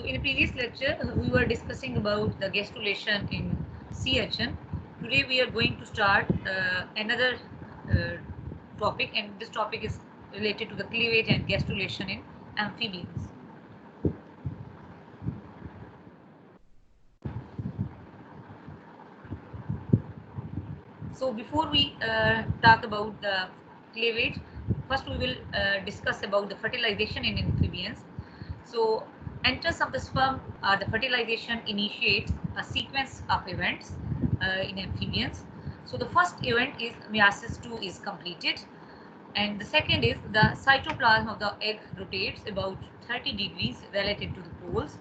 in the previous lecture, we were discussing about the gastrulation in sea urchin. Today we are going to start another topic, and this topic is related to the cleavage and gastrulation in amphibians. So before we talk about the cleavage, first we will discuss about the fertilization in amphibians. So entrance of the sperm or the fertilization initiates a sequence of events in amphibians. So the first event is meiosis 2 is completed, and the second is the cytoplasm of the egg rotates about 30 degrees relative to the poles.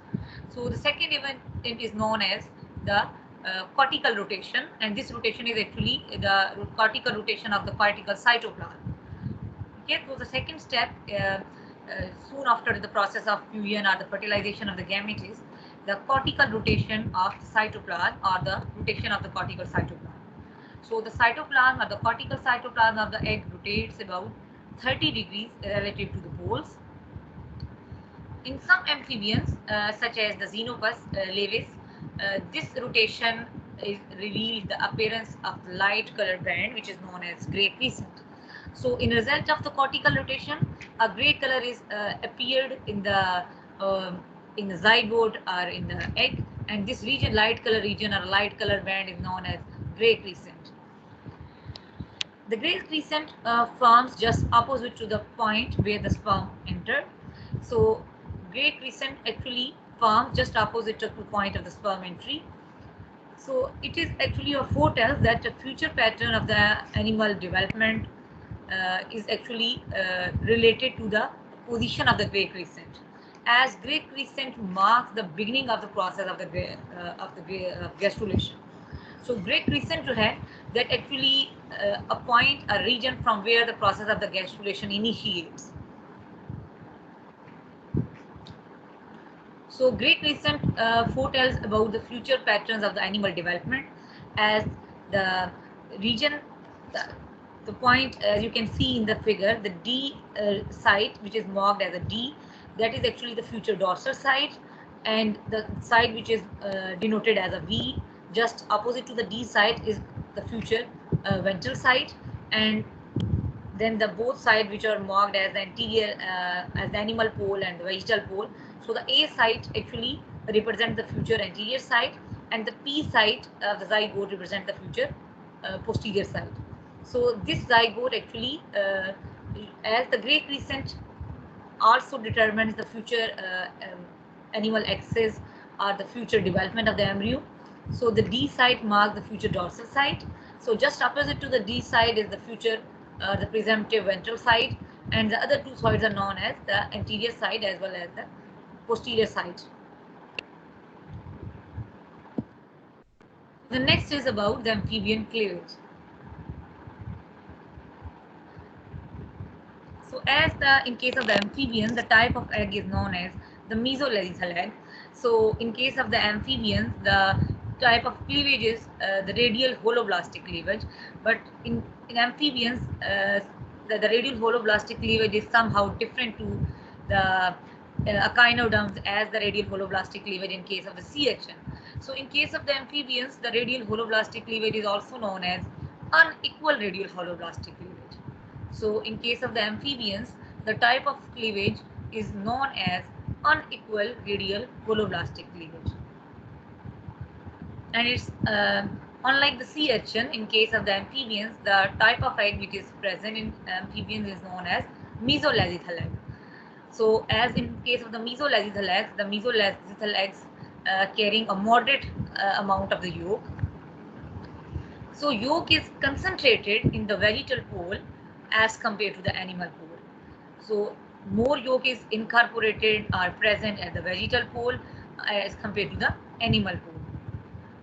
So the second event is known as the cortical rotation, and this rotation is actually the cortical rotation of the cortical cytoplasm. Okay, so the second step soon after the process of fusion or the fertilization of the gamete is the cortical rotation of the cytoplasm or the rotation of the cortical cytoplasm. So the cytoplasm or the cortical cytoplasm of the egg rotates about 30 degrees relative to the poles. In some amphibians, such as the Xenopus laevis, this rotation is revealed the appearance of the light colored band, which is known as gray crescent. So, in result of the cortical rotation, a gray color is appeared in the zygote or in the egg, and this region, light color region or light color band, is known as gray crescent. The gray crescent forms just opposite to the point where the sperm entered. So gray crescent actually forms just opposite to the point of the sperm entry. So it is actually a foretells that the future pattern of the animal development is actually related to the position of the gray crescent, as gray crescent marks the beginning of the process of the gastrulation. So gray crescent जो है that actually appoint a region from where the process of the gastrulation initiates. So gray crescent foretells about the future patterns of the animal development, as the region, the point, as you can see in the figure, the D site, which is marked as a D, that is actually the future dorsal site, and the side which is denoted as a V, just opposite to the D site, is the future ventral site, and then the both sides which are marked as the anterior as the animal pole and the vegetal pole. So the A site actually represents the future anterior side, and the P site of the zygote represents the future posterior side. So this zygote actually, as the gray crescent also determines the future animal axis or the future development of the embryo. So the D site marks the future dorsal site. So just opposite to the D side is the future the presumptive ventral side, and the other two sides are known as the anterior side as well as the posterior side. The next is about the amphibian cleavage. So as in case of the amphibian, the type of egg is known as the mesolethal egg. So in case of the amphibians, the type of cleavage is the radial holoblastic cleavage, but in amphibians, the radial holoblastic cleavage is somehow different to the echinoderms as the radial holoblastic cleavage in case of the sea urchin. So in case of the amphibians, the radial holoblastic cleavage is also known as unequal radial holoblastic cleavage. So in case of the amphibians, the type of cleavage is known as unequal radial holoblastic cleavage. And it's unlike the sea urchin, in case of the amphibians, the type of egg which is present in amphibians is known as mesolethal egg. So as in case of the mesolethal eggs carrying a moderate amount of the yolk. So yolk is concentrated in the vegetal pole as compared to the animal pole. So more yolk is incorporated or present at the vegetal pole as compared to the animal pole.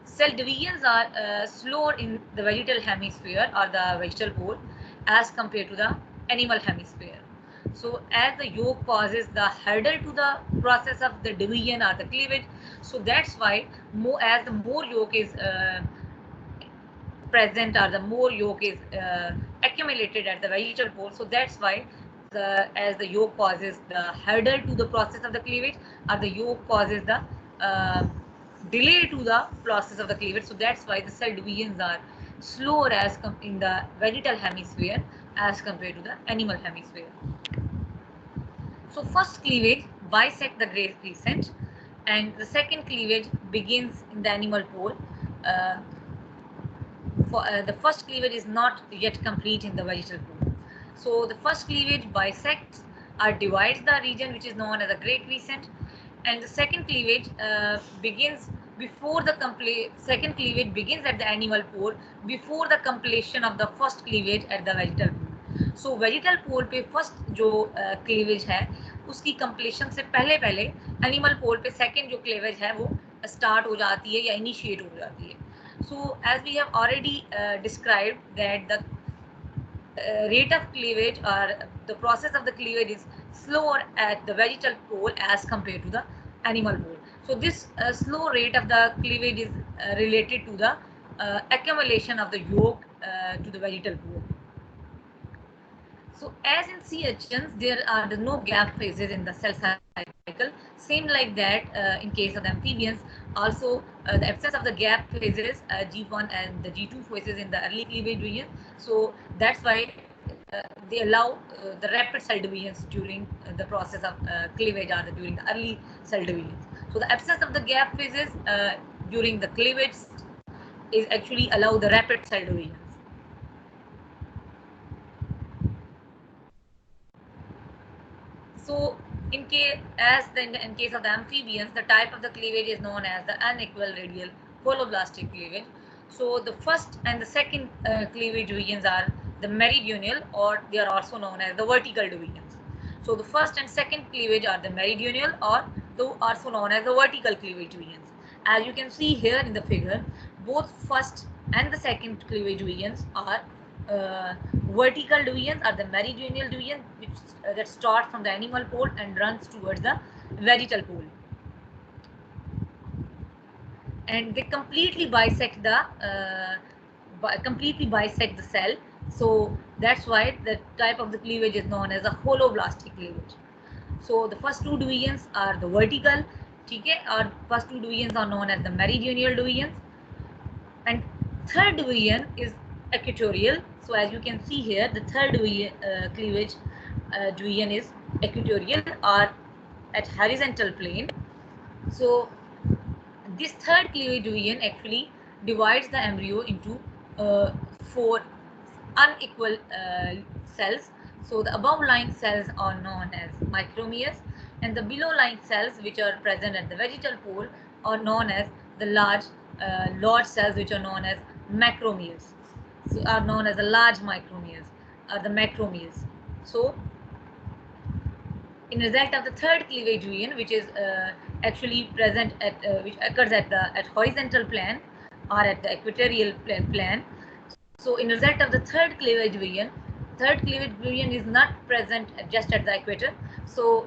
Cell divisions are slower in the vegetal hemisphere or the vegetal pole as compared to the animal hemisphere. So as the yolk causes the hurdle to the process of the division or the cleavage, so that's why as the more yolk is present or the more yolk is accumulated at the vegetal pole, so that's why as the yolk causes the hurdle to the process of the cleavage, or the yolk causes the uh, delay to the process of the cleavage. So that's why the cell divisions are slower as in the vegetal hemisphere as compared to the animal hemisphere. So first cleavage bisect the gray crescent, and the second cleavage begins in the animal pole. Uh, the first cleavage is not yet complete in the vegetal pole. So the first cleavage bisects or divides the region which is known as a gray crescent, and the second cleavage begins before the complete second cleavage begins at the animal pole before the completion of the first cleavage at the vegetal pole. So vegetal pole पे first जो cleavage है उसकी completion से पहले पहले animal पोल पे second जो cleavage है वो स्टार्ट हो जाती है या इनिशिएट हो जाती है. So as we have already described that the rate of cleavage or the process of the cleavage is slower at the vegetal pole as compared to the animal pole. So this slow rate of the cleavage is related to the accumulation of the yolk to the vegetal pole. So as in sea urchins, there are no gap phases in the cell cycle. Same like that in case of the amphibians. Also, the absence of the gap phases, G1 and the G2 phases in the early cleavage region. So that's why they allow the rapid cell divisions during the process of cleavage or during the early cell divisions. So the absence of the gap phases during the cleavage is actually allow the rapid cell divisions. So in case in case of the amphibians, the type of the cleavage is known as the unequal radial holoblastic cleavage. So the first and the second cleavage divisions are the meridional, or they are also known as the vertical divisions. So the first and second cleavage are the meridional, or also known as the vertical cleavage divisions. As you can see here in the figure, both first and the second cleavage divisions are vertical divisions, are the meridional division which that start from the animal pole and runs towards the vegetal pole, and they completely bisect the cell. So that's why the type of the cleavage is known as a holoblastic cleavage. So the first two divisions are the vertical, okay, or first two divisions are known as the meridional divisions, and third division is equatorial. So as you can see here, the third division, cleavage division is equatorial or at horizontal plane. So this third cleavage division actually divides the embryo into four unequal cells. So the above lying cells are known as micromeres, and the below lying cells which are present at the vegetal pole are known as the large cells which are known as macromeres. So are known as the large micromeres or the macromeres. So in result of the third cleavage division, which is actually present at which occurs at the horizontal plane or at the equatorial plane. So in result of the third cleavage division is not present just at the equator. So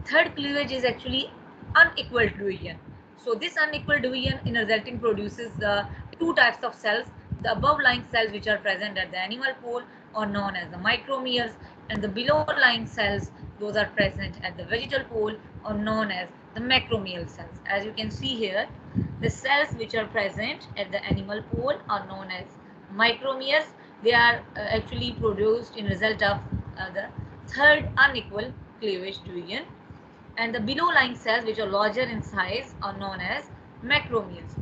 third cleavage is actually unequal division. So this unequal division in resulting produces the two types of cells. The above lying cells which are present at the animal pole are known as the micromeres, and the below lying cells, those are present at the vegetal pole, are known as the macromeal cells. As you can see here, the cells which are present at the animal pole are known as micromeres. They are actually produced in result of the third unequal cleavage division, and the below lying cells which are larger in size are known as macromeres.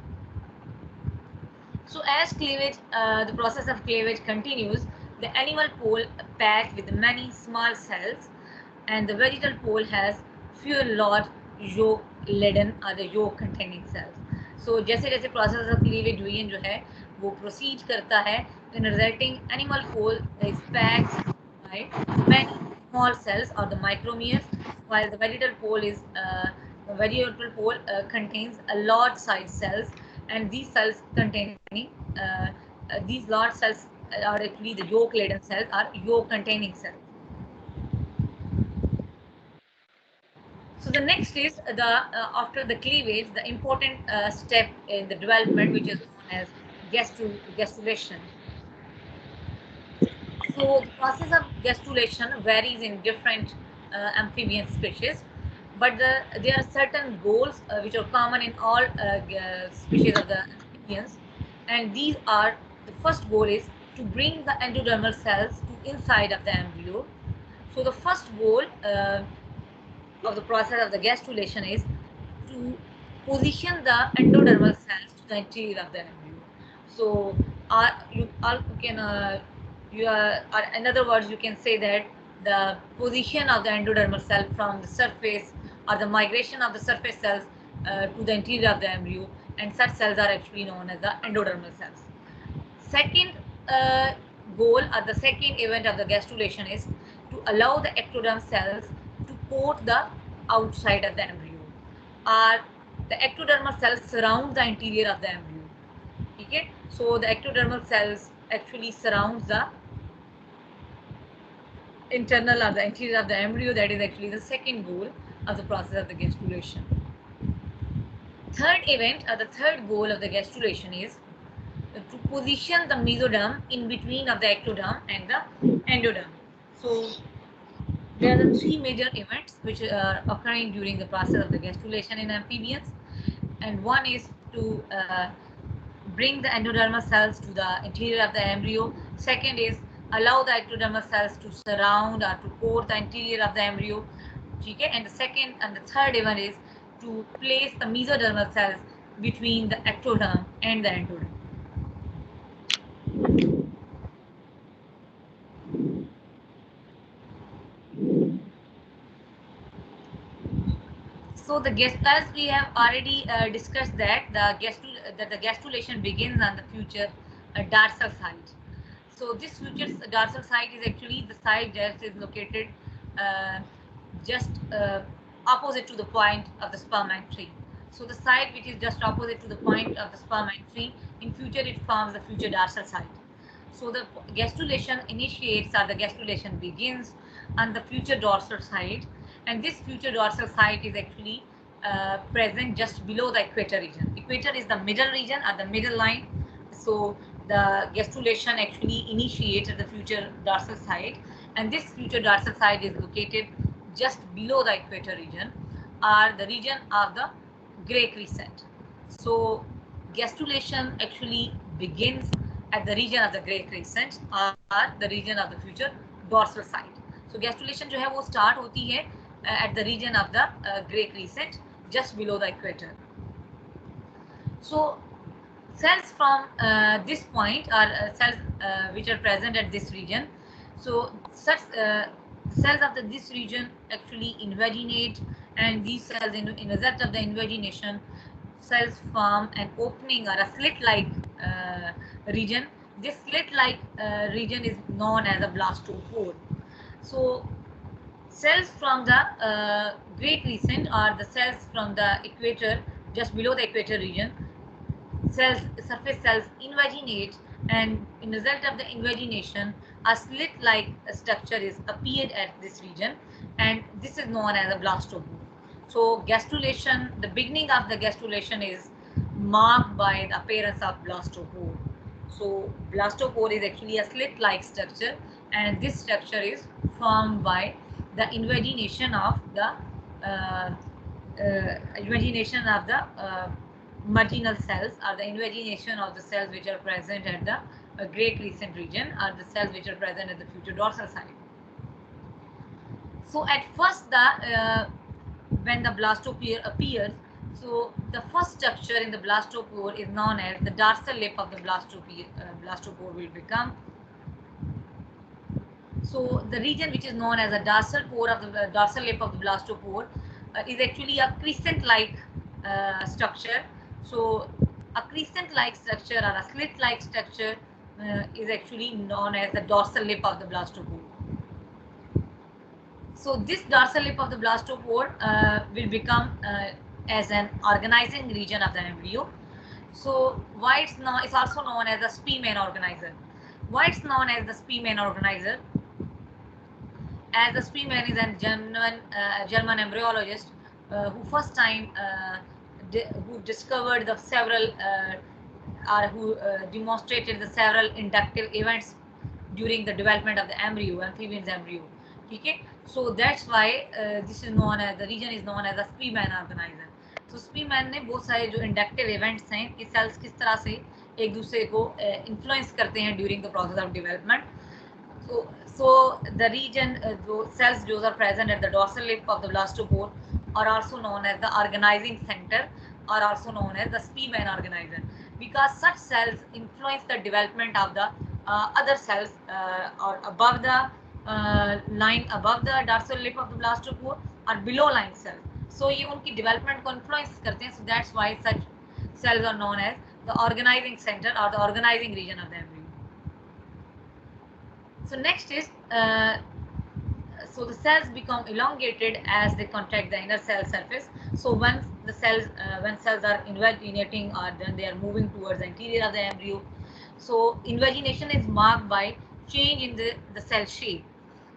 So as cleavage, the process of cleavage continues, the animal pole packed with many small cells, and the vegetal pole has fewer large yolk laden or the yolk containing cells. So जैसे जैसे process of cleavage division जो है वो proceed करता है, in resulting animal pole is packed by many small cells or the micromeres, while the vegetal pole contains a large size cells, and these cells containing these large cells are actually the yolk laden cells, are yolk containing cells. So the next is the after the cleavage, the important step in the development, which is known as gastrulation. So the process of gastrulation varies in different amphibian species, but there are certain goals which are common in all species of the amphibians, and these are: the first goal is to bring the endodermal cells to inside of the embryo. So the first goal of the process of the gastrulation is to position the endodermal cells to the interior of the embryo. So, you all can you are, or in other words, you can say that the position of the endodermal cell from the surface, or the migration of the surface cells to the interior of the embryo, and such cells are actually known as the endodermal cells. Second goal, or the second event of the gastrulation, is to allow the ectoderm cells to coat the outside of the embryo, or the ectodermal cells surround the interior of the embryo. Okay, so the ectodermal cells actually surrounds the internal or the interior of the embryo. That is actually the second goal of the process of the gastrulation. Third event, or the third goal of the gastrulation, is to position the mesoderm in between of the ectoderm and the endoderm. So there are the three major events which are occurring during the process of the gastrulation in amphibians, and one is to bring the endodermal cells to the interior of the embryo. Second is allow the ectodermal cells to surround or to coat the interior of the embryo. Okay, and the second and the third event is to place the mesodermal cells between the ectoderm and the endoderm. So the as we have already discussed that the gastrulation begins on the future dorsal side. So this future dorsal side is actually the side that is located uh, just opposite to the point of the sperm and tree. So the side which is just opposite to the point of the sperm and tree, in future it forms the future dorsal side. So the gastrulation initiates, or the gastrulation begins on the future dorsal side, and this future dorsal side is actually present just below the equator region. Equator is the middle region, or the middle line. So the gastrulation actually initiates at the future dorsal side, and this future dorsal side is located just below the equator region, or the region of the gray crescent. So gastrulation actually begins at the region of the gray crescent, or the region of the future dorsal side. So gastrulation जो है वो start होती है at the region of the gray crescent, just below the equator. So cells from this point are cells which are present at this region. So such cells of this region actually invaginate, and these cells in result of the invagination, cells form an opening or a slit-like region. This slit-like region is known as a blastopore. So cells from the gray crescent, or the cells from the equator, just below the equator region, surface cells invaginate, and in result of the invagination, a slit-like structure is appeared at this region, and this is known as a blastopore. So gastrulation, the beginning of the gastrulation is marked by the appearance of blastopore. So blastopore is actually a slit-like structure, and this structure is formed by the invagination of the marginal cells, or the invagination of the cells which are present at the gray crescent region, or the cells which are present at the future dorsal side. So at first, when the blastopore appears, so the first structure in the blastopore is known as the dorsal lip of the blastopore will become. So the region which is known as a dorsal pore of the dorsal lip of the blastopore is actually a crescent-like structure. So a crescent-like structure, or a slit-like structure is actually known as the dorsal lip of the blastopore. So this dorsal lip of the blastopore will become as an organizing region of the embryo. So why it's also known as the Spearman organizer. Why it's known as the Spearman organizer? As the Spearman is a German embryologist who first time who discovered the several or who demonstrated the several inductive events during the development of the embryo, amphibian's embryo. Okay, so that's why this is known as, the region is known as the Spearman organizer. So Spearman ने बहुत सारे जो inductive events हैं कि sales किस तरह से एक दूसरे को इन्फ्लुएंस करते हैं during the process of development. So the region, the cells those are present at the dorsal lip of the blastopore are also known as the organizing center, are also known as the Spearman organizer, because such cells influence the development of the other cells or above the line above the dorsal lip of the blastopore or below line cells. So ये उनकी development को influence करते हैं. So that's why such cells are known as the organizing center or the organizing region of the embryo. So next is, so the cells become elongated as they contract the inner cell surface. So once the cells, when cells are invaginating or then they are moving towards the interior of the embryo, so invagination is marked by change in the cell shape.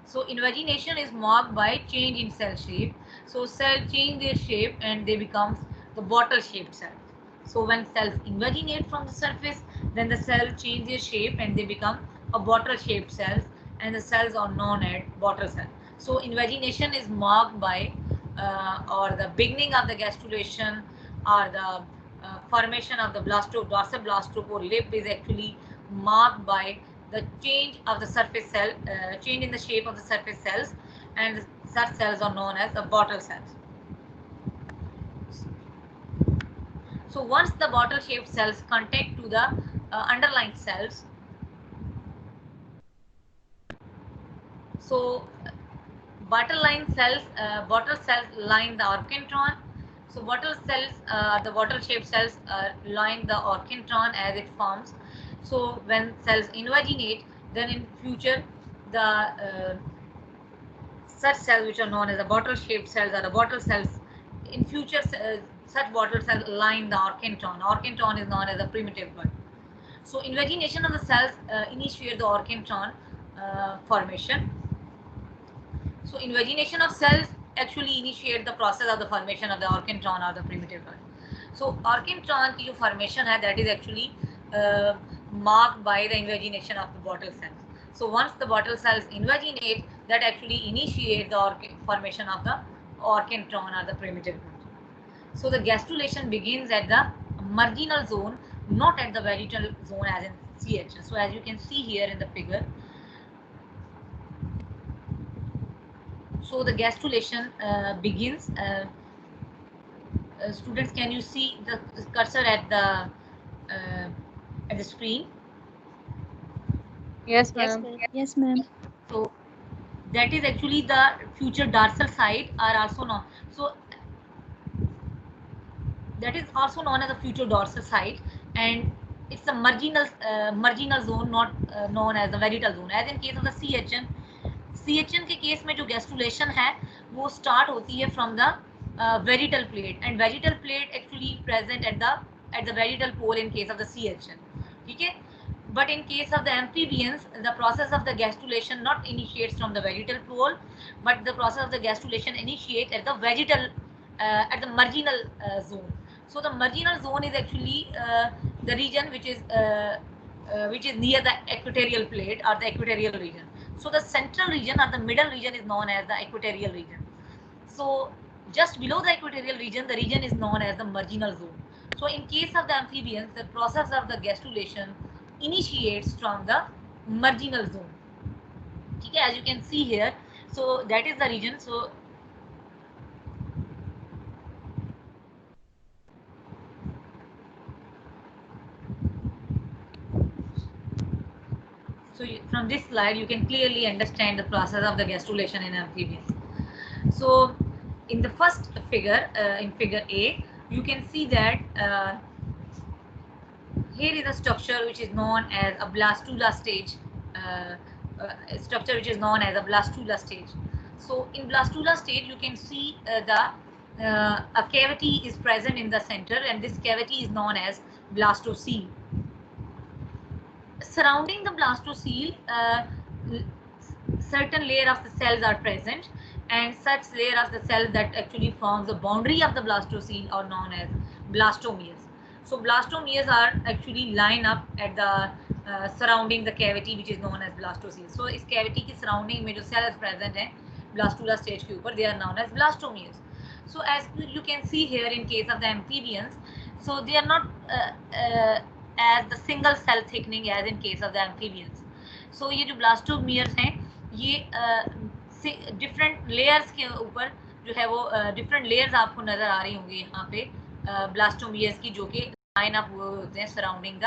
So invagination is marked by change in cell shape. So cell change their shape and they become the bottle shaped cells. So when cells invaginate from the surface, then the cell change their shape and they become a bottle shaped cells, and the cells are known as bottle cells. So invagination is marked by or the beginning of the gastrulation or the formation of the dorsal blastopore lip is actually marked by the change of the surface cell, change in the shape of the surface cells, and such cells are known as the bottle cells. So once the bottle shaped cells contact to the underlying cells, so bottle cells line the orchintron. So bottle cells, the bottle shaped cells line the orchintron as it forms. So when cells invaginate, then in future the such cells which are known as the bottle shaped cells or the bottle cells, in future such bottle cells line the orchintron. Orchintron is known as the primitive bud. So invagination of the cells initiate the orchintron formation. So invagination of cells actually initiate the process of the formation of the orchintron or the primitive bud. So orchintron की जो formation है, that is actually marked by the invagination of the bottle cells. So once the bottle cells invaginate, that actually initiate the formation of the orchintron or the primitive bud. So the gastrulation begins at the marginal zone, not at the vegetal zone as in CH. So as you can see here in the figure, so the gastrulation begins. Students, can you see the cursor at the screen? Yes, ma'am. Yes, ma'am. So that is actually the future dorsal side are also known. So that is also known as the future dorsal side, and it's a marginal zone, not known as the vegetal zone. As in case of the CHN, CHN के case में जो gastrulation है वो start होती है from the vegetal plate, and vegetal plate actually present at the vegetal pole in case of the CHN. ठीक है, but in case of the amphibians, the process of the gastrulation not initiates from the vegetal pole, but the process of the gastrulation initiates at the vegetal at the marginal zone. So the marginal zone is actually the region which is near the equatorial plate or the equatorial region. So the central region or the middle region is known as the equatorial region. So just below the equatorial region, the region is known as the marginal zone. So in case of the amphibians, the process of the gastrulation initiates from the marginal zone. Okay, as you can see here, so that is the region. So from this slide, you can clearly understand the process of the gastrulation in amphibians. So in the first figure, in figure A, you can see that here is a structure which is known as a blastula stage. Structure which is known as a blastula stage. So in blastula stage, you can see a cavity is present in the center, and this cavity is known as blastocele. Surrounding the blastocele, certain layer of the cells are present, and such layer of the cells that actually forms the boundary of the blastocele are known as blastomeres. So blastomeres are actually line up at the surrounding the cavity which is known as blastocoel. So इस cavity की surrounding में जो cells present हैं blastula stage के ऊपर, they are known as blastomeres. So as you can see here in case of the amphibians, so they are not as the single cell thickening as in case of the amphibians. So ये जो blastomeres हैं ये different layers के ऊपर जो है वो different layers आपको नजर आ रही होंगी यहाँ पे ब्लास्टोमियर्स की, जो कि लाइन अप हुए होते हैं surrounding the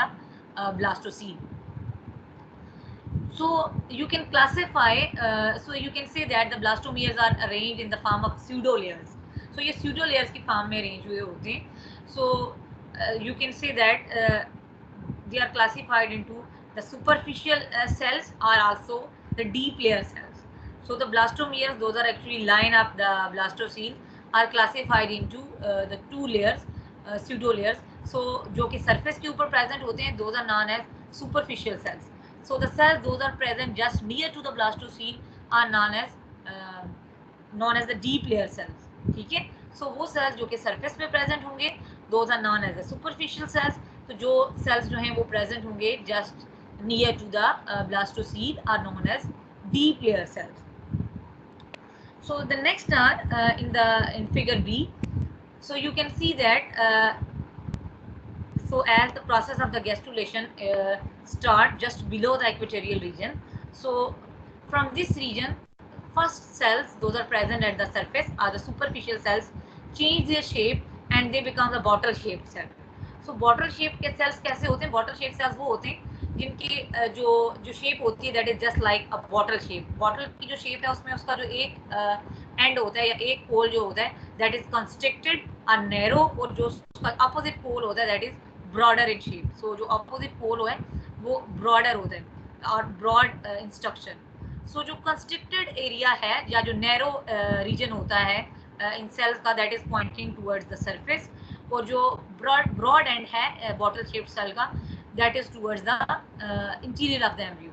blastocoel. So you can classify, so you can say that the blastomeres are arranged in the form of pseudo layers. So ये pseudo layers की form में arrange हुए होते हैं. So you can say that they are classified into the superficial cells are also the deep layer cells. So the blastomeres, those are actually line up the blastocele, are classified into the two layers, pseudo layers. So जो कि surface के ऊपर present होते हैं, those are known as superficial cells. So the cells those are present just near to the blastocele are known as the deep layer cells. ठीक है. So वो cells जो कि surface पे present होंगे, those are known as the superficial cells. तो जो cells जो हैं वो present होंगे just near to the blastocele are known as deep layer cells. So the next are in figure B. So you can see that so as the process of the gastrulation start just below the equatorial region, so from this region first cells those are present at the surface are the superficial cells change their shape and they become the bottle shaped cell. So bottle shaped के cells कैसे होते हैं? Bottle shaped cells वो होते हैं जिनकी जो shape होती है that is just like a bottle shape. Bottle की जो शेप है उसमें उसका जो एक एंड होता है या एक पोल जो होता है that is constricted और narrow, और जो उसका opposite पोल होता है that is broader in shape. So जो opposite pole है वो broader होता है और broad in structure. So जो constricted area है या जो narrow region होता है in cells का that is pointing towards the surface, और जो broad end है bottle shaped cell का that is towards the interior of the embryo.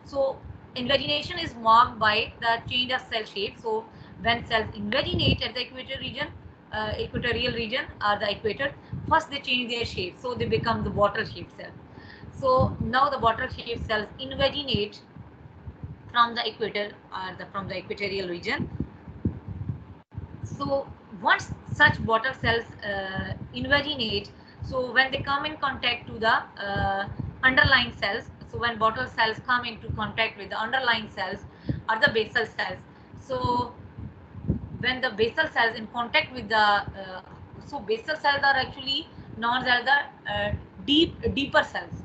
So invagination is marked by the change of cell shape. So when cells invaginate at the equatorial region or the equator, first they change their shape, so they become the bottle shaped cell. So now the bottle shaped cells invaginate from the equator or from the equatorial region. So once such bottle cells invaginate, so when they come in contact to the underlying cells, so when bottle cells come into contact with the underlying cells or the basal cells, so when the basal cells in contact with the so basal cells are actually known as the deeper cells.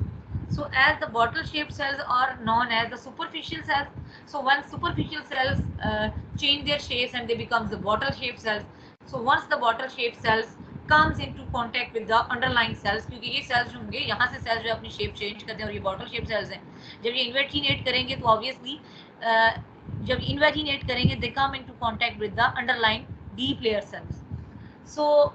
So as the bottle shaped cells are known as the superficial cells. So once superficial cells change their shapes and they become the bottle shaped cells. So once the bottle shaped cells comes into contact with the underlying cells, क्योंकि ये cells होंगे यहाँ से cells जो अपनी shape change करते हैं और ये bottle shaped cells हैं, जब ये invaginate करेंगे तो obviously जब invaginate करेंगे they come into contact with the underlying deep layer cells. So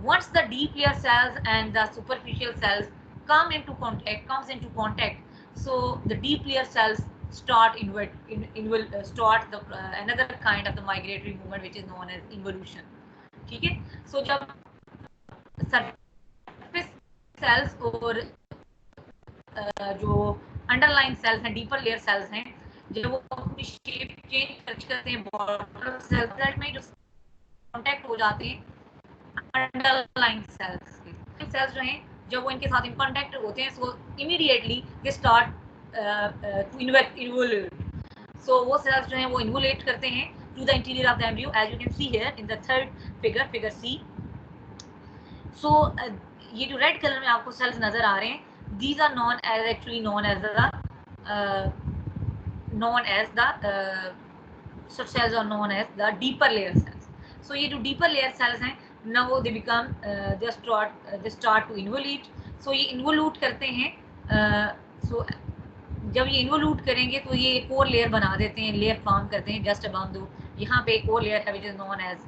once the deep layer cells and the superficial cells comes into contact, so the deep layer cells start start the another kind of the migratory movement which is known as involution. ठीक है. So जब surface cells और जो underlying cells हैं, deeper layer cells हैं, जब वो अपनी shape change करते हैं bottle cells में जो contact हो जाते हैं underlying cells के cells जो हैं जब वो इनके साथ in contact होते हैं, so immediately they start to involute. So वो cells जो हैं वो involate करते हैं to the interior of the embryo, as you can see here in the third figure C. So ये जो red color में आपको cells नजर आ रहे हैं, these are known as such cells are known as the deeper layer cells. So ये जो deeper layer cells हैं, now they become they start to involute. So ये involute करते हैं. So जब ये involute करेंगे तो ये एक और layer बना देते हैं, layer form करते हैं just above the, यहाँ पे एक और layer है which is known as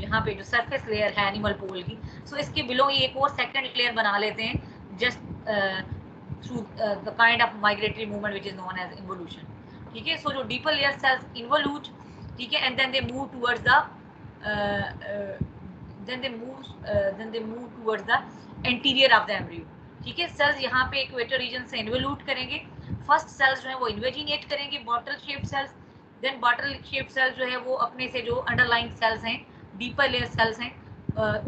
यहाँ पे जो surface layer है animal pole की, so इसके below ये एक और second layer बना लेते हैं just through the kind of migratory movement which is known as involution. ठीक है. So जो deeper layer cells involute, ठीक है, and then they move towards the then they move towards the anterior of the embryo. ठीक है, cells यहाँ पे equator region से इन्वोल्यूट करेंगे। फर्स्ट सेल्स जो है वो इन्वेजिनेट करेंगे, bottle shaped cells. Then bottle shaped cells जो है वो अपने से जो अंडरलाइंग सेल्स हैं, डीपर लेयर सेल्स हैं,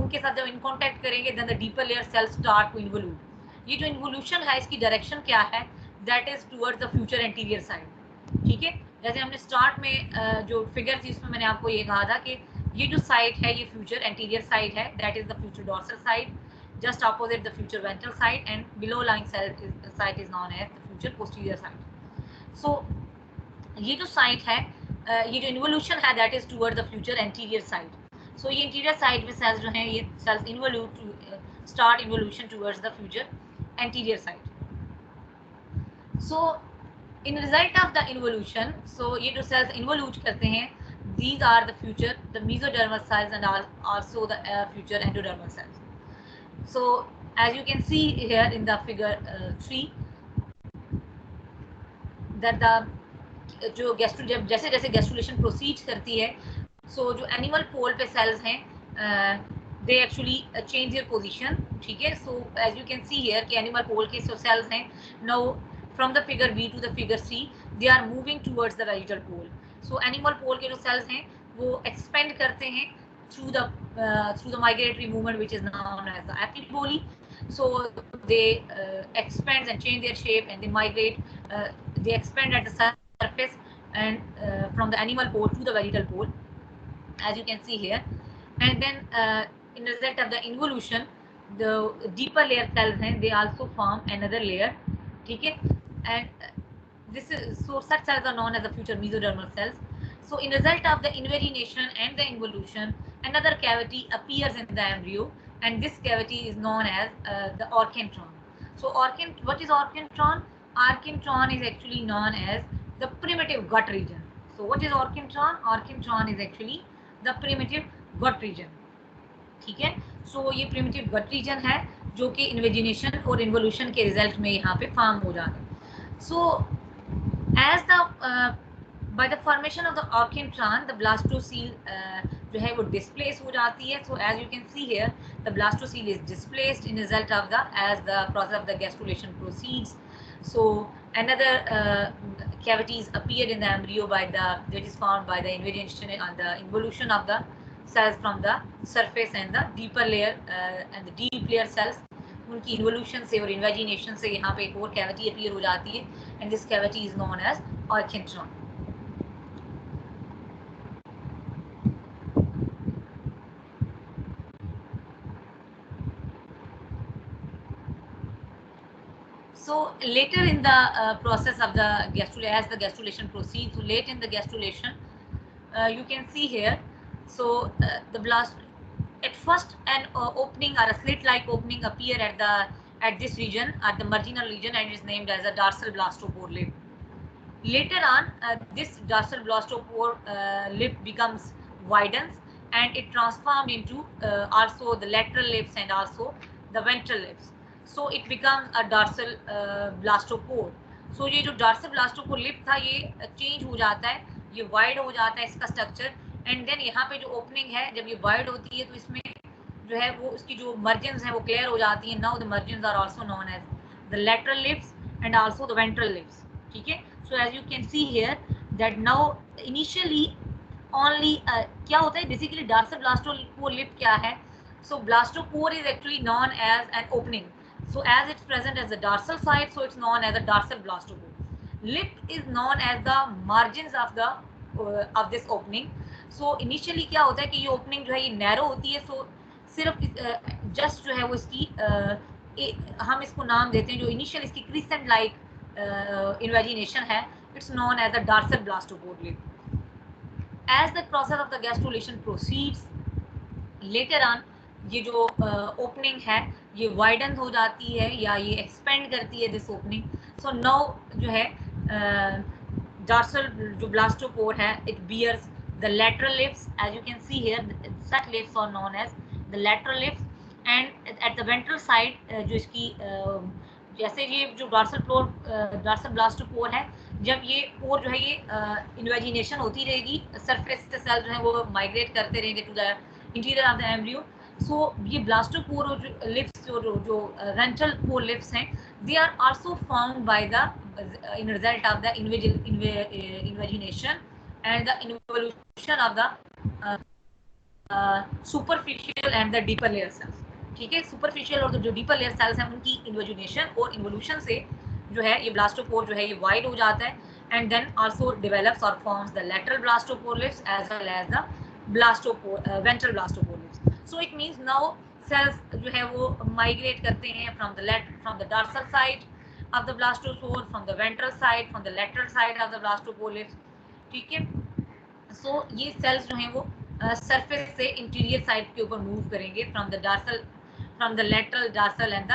उनके साथ जब इन कॉन्टैक्ट करेंगे, then the deeper layer cells start to involute. ये जो इन्वोल्यूशन है इसकी डायरेक्शन क्या है, that is towards the future anterior side. ठीक है, जैसे हमने स्टार्ट में जो फिगर थी उसमें मैंने आपको ये कहा था कि ये जो साइड है ये फ्यूचर एंटीरियर साइड है, that is the future dorsal side, just opposite the future ventral side, and below lying side is known as the future posterior side. So ये जो साइड है, ये जो इन्वोल्यूशन है that is toward the future anterior side. So ये interior side में cells जो हैं ये cells involute start involution towards the future anterior side. So in result of the involution, so ये जो सेल्स इन्वोल्यूट करते हैं, these are the future the mesodermal cells and also the future endodermal cells. So as you can see here in the figure 3 that the जो जैसे जैसे gastrulation proceed करती है, सो जो एनिमल पोल पे सेल्स हैं they actually change their position. ठीक है, so as you can see here कि एनिमल पोल के जो सेल्स हैं, now from the figure b to the figure c they are moving towards the vegetal pole. So animal pole के जो cells हैं वो एक्सपेंड करते हैं through the migratory movement which is known as the apiboly. So they expand and change their shape and they migrate, they expand at the surface and from the animal pole to the vegetal pole, as you can see here. And then in result of the involution, the deeper layer cells हैं, they also form another layer. ठीक है, and this is so such cells are known as the future mesodermal cells. So in result of the invagination and the involution, another cavity appears in the embryo, and this cavity is known as the orchintron. So what is orchintron? Orchintron is actually known as the primitive gut region. So what is orchintron? Orchintron is actually the primitive gut region. ठीक है, सो ये primitive गट reason है जो कि invagination और involution के result में यहाँ पे फॉर्म हो जाता है। सो as the by the formation of the orchintron, the blastocele जो है वो displace हो जाती है। So as you can see here, the blastocele is displaced in result of the as the process of the gastrulation proceeds. So another cavities appeared in the embryo by the that is formed by the invagination and the involution of the cells from the surface and the deeper layer and the deep layer cells, उनकी involution से और invagination से यहाँ पे एक और cavity appear हो जाती है, and this cavity is known as archenteron. So later in the process of the as the gastrulation proceeds, so late in the gastrulation, you can see here, so the blast at first an opening or a slit-like opening appear at this region, at the marginal region, and is named as a dorsal blastopore lip. Later on, this dorsal blastopore lip becomes widens and it transformed into also the lateral lips and also the ventral lips. So it becomes a dorsal blastopore. So ये जो dorsal blastopore lip था ये change हो जाता है, ये wide हो जाता है इसका structure, and then यहाँ पे जो opening है जब ये wide होती है तो इसमें जो है वो उसकी जो margins हैं वो clear हो जाती हैं. Now the margins are also known as the lateral lips and also the ventral lips. ठीक है, so as you can see here that now initially only क्या होता है basically dorsal blastopore lip क्या है? So blastopore is actually known as an opening. So as it's present as the dorsal side, so it's known as the dorsal blastopore. Lip is known as the margins of this opening. So initially क्या होता है कि ये opening जो है ये narrow होती है, so सिर्फ just जो है वो इसकी हम इसको नाम देते हैं जो initial इसकी crescent like invagination है, it's known as the dorsal blastopore lip. As the process of the gastrulation proceeds, later on ये जो opening है ये widen हो जाती है या ये expand करती है this opening. So now जो है dorsal जो blastopore है it bears the lateral lips. As you can see here, such lips are known as the lateral lips, and at the ventral side जो इसकी जैसे ये जो dorsal blastopore है, जब ये पोर जो है ये इन्वेजिनेशन होती रहेगी, सरफेस से सेल जो है वो माइग्रेट करते रहेंगे to the interior of the embryo. So ये ब्लास्टोपोर लिप्स जो वेंट्रल पोर लिप्स हैं, they are also found by the in result of the invagination and the involution of the superficial and the deeper layer cells. ठीक है, superficial और जो deeper layer cells हैं उनकी invagination और involution से जो है ये ब्लास्टोपोर जो है ये वाइड हो जाता है एंड देन आल्सो डेवलप्स और forms the lateral blastopore lips as well as the blastopore ventral blastopore lips. So it means now cells जो है वो माइग्रेट करते हैं from the dorsal side of the blastopore, from the ventral side, from the lateral side of the blastopore lips. ठीक है, सो ये sales जो हैं वो सरफेस से इंटीरियर साइड के ऊपर मूव करेंगे from the lateral dorsal and the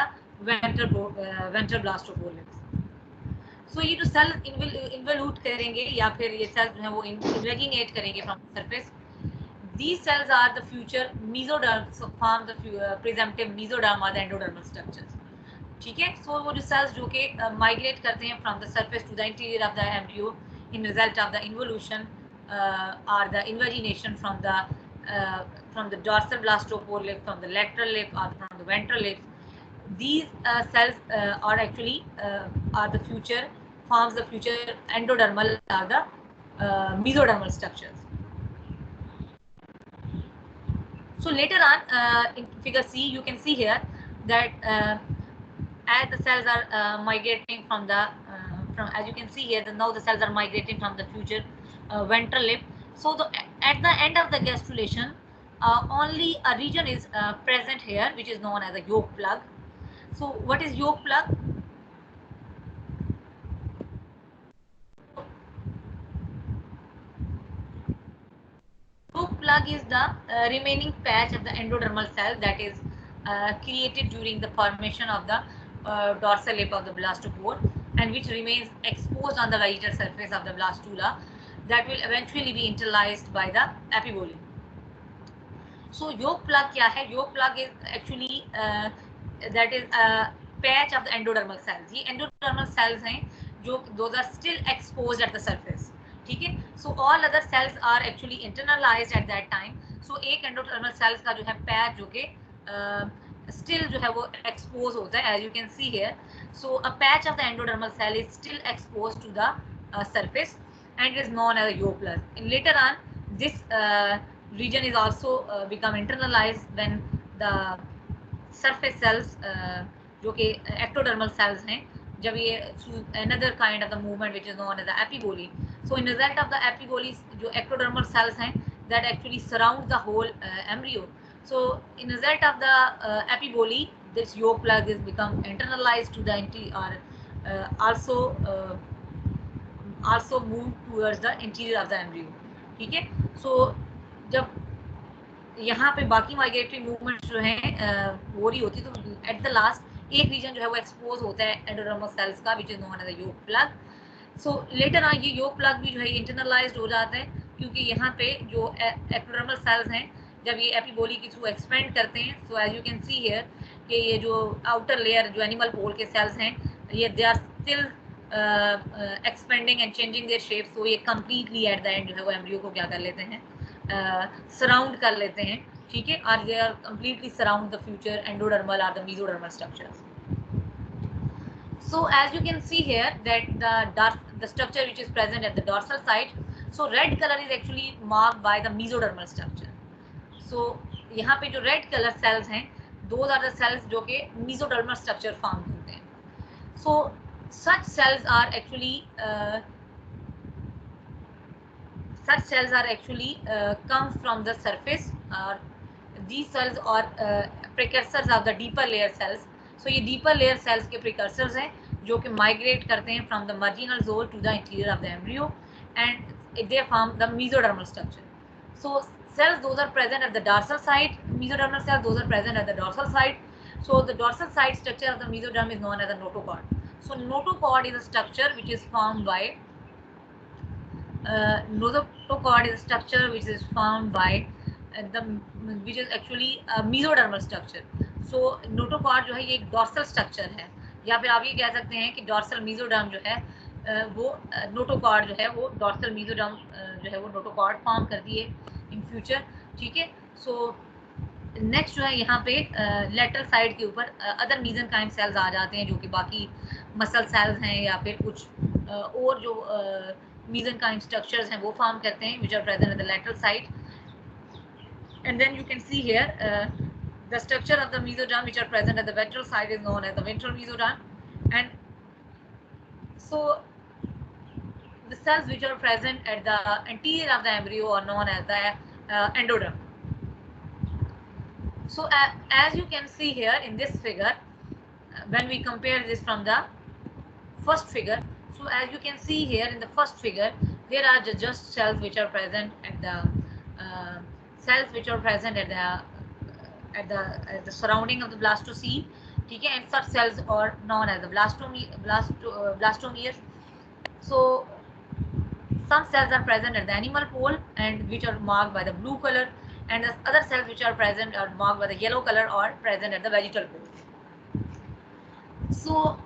ventral blastopore lips. So ये जो सेल इन्वोल्यूट करेंगे या फिर ये सेल्स जो है वो इन्वेजिनेट करेंगे from surface, these cells are the future mesoderm, so form the presumptive mesoderm or the endodermal structures। ठीक है, सो वो जो सेल्स जो कि माइग्रेट करते हैं from the surface to the interior of the embryo in result of the involution or the invagination from the dorsal blastopore lip, from the lateral lip or from the ventral lip, these cells are actually are the future forms the future endodermal or the mesodermal structures. So later on in figure C you can see here that as the cells are migrating from the as you can see here, now the cells are migrating from the future ventral lip. So at the end of the gastrulation, only a region is present here which is known as a yolk plug. So what is yolk plug? Yolk plug is the remaining patch of the endodermal cell that is created during the formation of the dorsal lip of the blastopore and which remains exposed on the vaginal surface of the blastula that will eventually be internalized by the epiboly. So yolk plug क्या है? Yolk plug is actually that is a patch of the endodermal cells. ये endodermal cells हैं जो those are still exposed at the surface. ठीक है, so all other cells are actually internalized at that time. So एक endodermal cells का जो है patch जो कि still जो है वो expose होता है, as you can see here. So a patch of the endodermal cell is still exposed to the surface and it is known as a yolk plug. And later on, this region is also become internalized when the surface cells जो कि ectodermal cells हैं, जब ये another kind of the movement which is known as the epiboly. So in result of the epiboly, जो ectodermal cells हैं that actually surround the whole embryo. So in result of the epiboly, this yolk plug is become internalized to the interior also move towards the interior of the embryo. ठीक है, so जब यहाँ पे बाकी migratory movement जो हैं हो रही होती है तो एट द लास्ट एक रीजन जो है वो एक्सपोज होता है एंडोडर्मल सेल्स का which is known as the yolk plug. So later on ये योक प्लग भी जो है इंटरनलाइज्ड हो जाता है क्योंकि यहाँ पे जो एपिडर्मल सेल्स हैं जब ये एपिबोली के थ्रू एक्सपेंड करते हैं, so as you can see here कि ये जो आउटर लेयर जो एनिमल पोल के सेल्स हैं ये they are still expanding and changing their shape. So ये कम्प्लीटली एट द एंड जो है वो एम्ब्रियो को क्या कर लेते हैं, सराउंड कर लेते हैं. ठीक है, और they are completely surround the future endodermal और the mesodermal structures. So as you can see here that the structure which is present at the dorsal side, so red color is actually marked by the mesodermal structure. So यहाँ पे जो red color cells हैं those are the cells जो कि mesodermal structure form होते हैं. So such cells are actually come from the surface. These cells are precursors of the deeper layer cells. So ये deeper layer cells के precursors हैं जो कि migrate करते हैं from the marginal zone to the interior of the embryo and they form the mesodermal structure. So cells those are present at the dorsal side, mesodermal cells those are present at the dorsal side. So the dorsal side structure of the mesoderm is known as the notochord. So notochord is a structure which is formed by notochord is a structure which is formed by which is actually a mesodermal structure. So notochord जो है ये एक dorsal structure है या फिर आप ये कह सकते हैं कि डॉर्सल मेसोडर्म जो है वो नोटोकॉर्ड जो है वो डॉर्सल मेसोडर्म जो है वो नोटोकॉर्ड फॉर्म करती है इन फ्यूचर. ठीक है, सो नेक्स्ट जो है यहाँ पे लेटरल साइड के ऊपर अदर मीजेनकाइम सेल्स आ जाते हैं, जो कि बाकी मसल सेल्स हैं या फिर कुछ और जो मीजेनकाइम स्ट्रक्चर्स हैं वो फॉर्म करते हैं, which are present at the lateral side. And then you can see here the structure of the mesoderm which are present at the ventral side is known as the ventral mesoderm. And so the cells which are present at the anterior of the embryo are known as the endoderm. So as you can see here in this figure, when we compare this from the first figure, so as you can see here in the first figure, there are just cells which are present at the cells which are present at the surrounding of the blastocele. Okay, and such cells are known as the blastomeres. So some cells are present at the animal pole and which are marked by the blue color, and the other cells which are present are marked by the yellow color or present at the vegetal pole. So,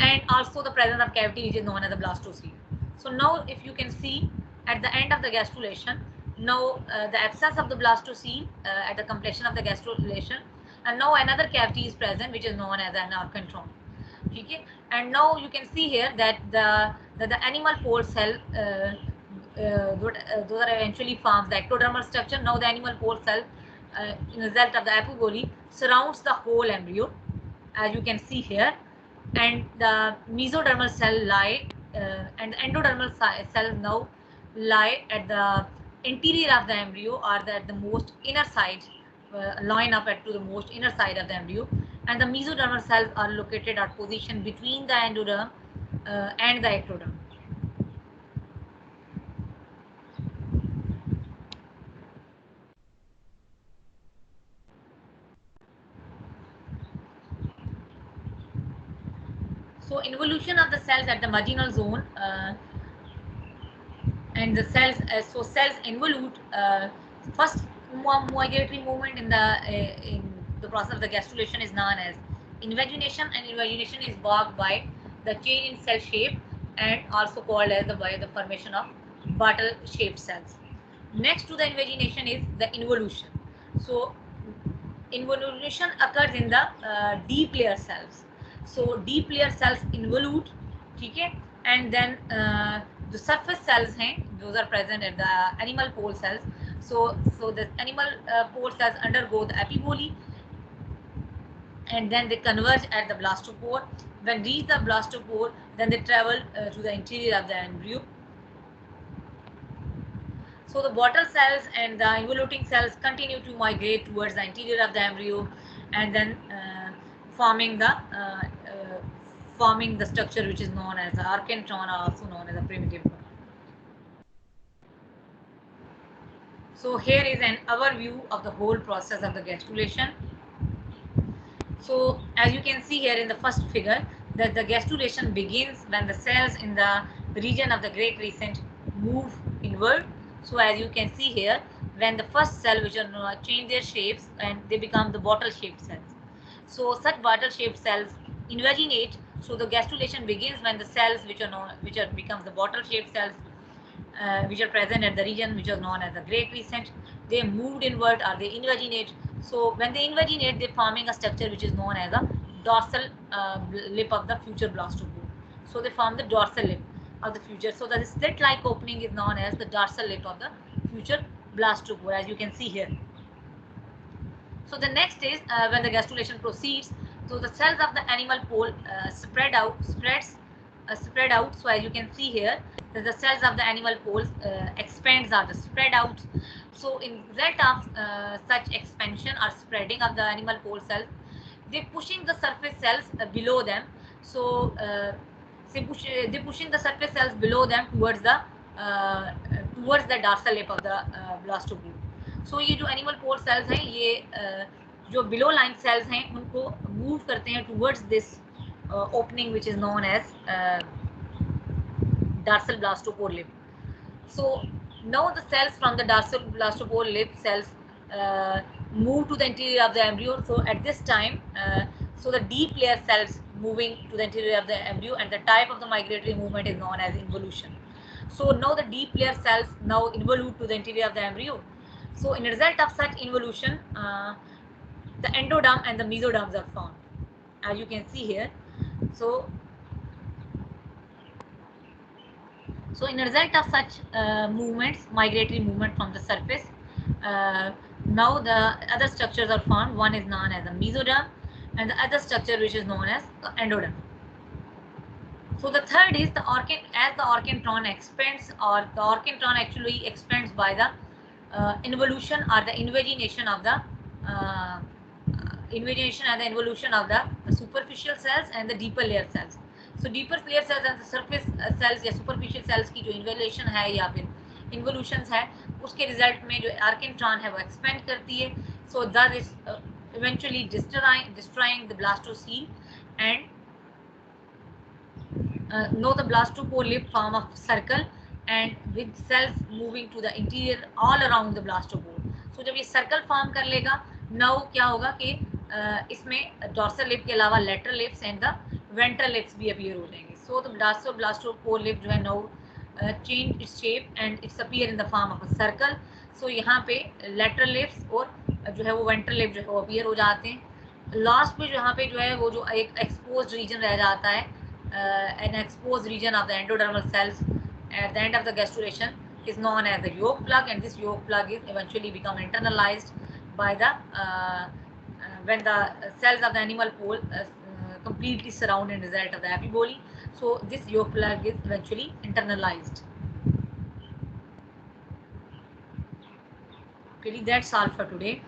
and also the presence of cavity which is known as the blastocele. So now if you can see at the end of the gastrulation, now the absence of the blastocele at the completion of the gastrulation, and now another cavity is present which is known as an archentron. Okay, and now you can see here that the animal pole cell those are eventually forms the ectodermal structure. Now the animal pole cell in the result of the apoboly surrounds the whole embryo, as you can see here, and the mesodermal cell lie and the endodermal cell now lie at the interior of the embryo, or at the most inner side, line up to the most inner side of the embryo, and the mesodermal cells are located at position between the endoderm and the ectoderm. So involution of the cells at the marginal zone, and the cells, so cells involute first migratory movement in the process of the gastrulation is known as invagination, and invagination is marked by the change in cell shape and also called as by the formation of bottle shaped cells. Next to the invagination is the involution. So involution occurs in the deep layer cells. So deep layer cells involute, okay, and then the surface cells hain, those are present at the animal pole cells. So the animal pole cells undergo the apiboly, and then they converge at the blastopore. When reach the blastopore, then they travel to the interior of the embryo. So the bottle cells and the involuting cells continue to migrate towards the interior of the embryo, and then forming the structure which is known as the archentron, or also known as the primitive one. So here is an overview of the whole process of the gastrulation. So as you can see here in the first figure, that the gastrulation begins when the cells in the region of the great recent move inward. So as you can see here, when the first cell which are change their shapes and they become the bottle shaped cells. So such bottle shaped cells invaginate. So the gastrulation begins when the cells which are becomes the bottle shaped cells which are present at the region which is known as the great recent, they moved inward or they invaginate. So when they invaginate, they're forming a structure which is known as a dorsal lip of the future blastopore. So they form the dorsal lip of the future. So the slit-like opening is known as the dorsal lip of the future blastopore, as you can see here. So the next is when the gastrulation proceeds. So the cells of the animal pole spread out. So as you can see here, that the cells of the animal poles expands or the spread out. So in result of such expansion or spreading of the animal pole cells, they pushing the surface cells below them. So they pushing the surface cells below them towards the dorsal lip of the blastopore. So ये जो animal pole cells हैं, ये जो below line cells हैं, उनको move करते हैं towards this opening which is known as dorsal blastopore lip. So now the cells from the dorsal blastopore lip cells move to the interior of the embryo. So at this time, so the deep layer cells moving to the interior of the embryo, and the type of the migratory movement is known as involution. So now the deep layer cells now involute to the interior of the embryo. So in result of such involution, the endoderm and the mesoderms are found, as you can see here. So in result of such movements, migratory movement from the surface, uh, now the other structures are formed. One is known as the mesoderm, and the other structure which is known as the endoderm. So the third is the as the orchintron expands, or the orchintron actually expands by the involution or the invagination of the uh, invagination and the involution of the superficial cells and the deeper layer cells. So deeper layer cells and the surface cells या superficial cells की जो involution है या फिर involutions है, उसके result में जो orchintron है वो expand करती है. So that is eventually destroying the blastocele and know the blastopore lip form of circle and with cells moving to the interior all around the blastopore. So जब ये circle form कर लेगा, now क्या होगा कि इसमें dorsal lip के अलावा lateral lips and the ventral lips भी appear हो जाएंगे. So the blastopore lip जो है now change its shape and it's appear in the form of a circle. So यहाँ पे lateral lips और जो है वो ventral lip जो है वो appear हो जाते हैं. लास्ट में यहाँ पे जो है वो जो एक exposed region रह जाता है, an exposed region of the endodermal cells at the end of the gastrulation is known as the yolk plug, and this yolk plug is eventually become internalized by the when the cells of the animal pole completely surround and result of the epiboly. So this yolk plug is eventually internalized. Okay, that's all for today.